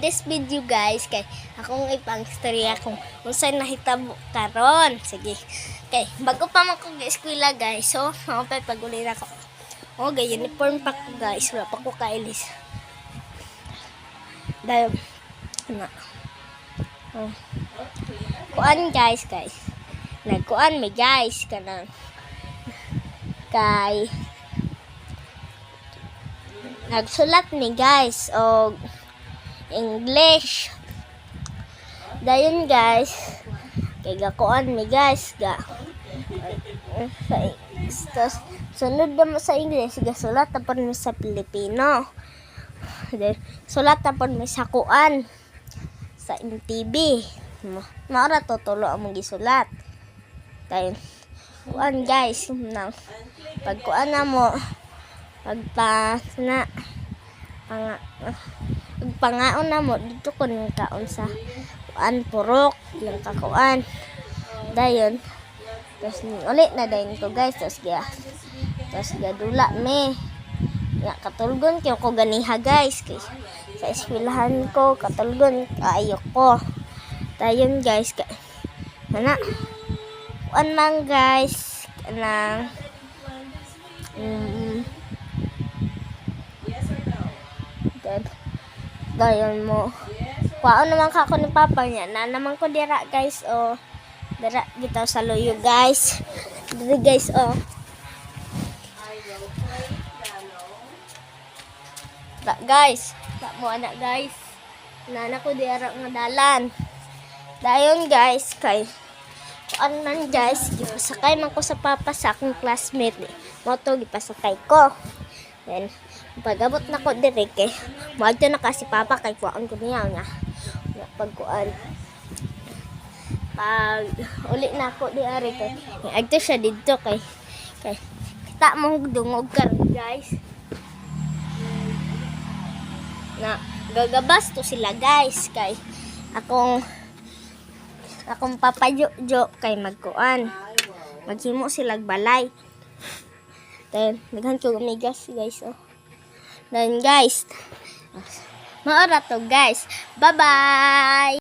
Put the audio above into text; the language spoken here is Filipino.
This video guys kay akong ipang-istorya kung unsay nahitabo karon. Sige. Kay bago pa man ko eskwela guys. So, ako pa paguli na ko. Oh, gay uniform pa ko guys. Wala pa ko kailis. Dahil na. Oh. Kuan guys. Nagkuan may guys kanang kay nagsulat ni guys og English. Dayon guys, kay gakuan mi guys sunod na mo sa English, gasulat tapon mi sa Pilipino. Sulat tapon mi sa kuan sa MTV. Maura tutulo among gisulat. Dayon kuan guys, nang pagkuan na mo pagpa na pangaon na mo dito ko ng kaon sa kuan purok yung kakuan dayon tapos ulit na dayon ko guys tapos gadula me ya katulgon kaya ko ganiha guys kay sa eskwelahan ko katulgon kaayo ko dayon guys ana kuan man guys kanang dayon mo kuan naman ka ko ni papa niya na naman ko dira guys oh dira bitaw sa loyo guys dira guys oh da guys da mo anak guys nana ko dira nga dalan dayon guys kay kuan man guys gipasakay man ko sa papa sa akong classmate mo to gipasakay ko then pagabot na ko dire kay moadto na kasi papa kay kuan ko niya nga pagkuan pag uli na ko di ari kay adto siya didto kay kita mo dungog karon guys na gagabas to sila guys kay akong papajo kay magkuan maghimo sila balay then daghan ko umigas guys oh. Then guys, maora to guys. Bye-bye!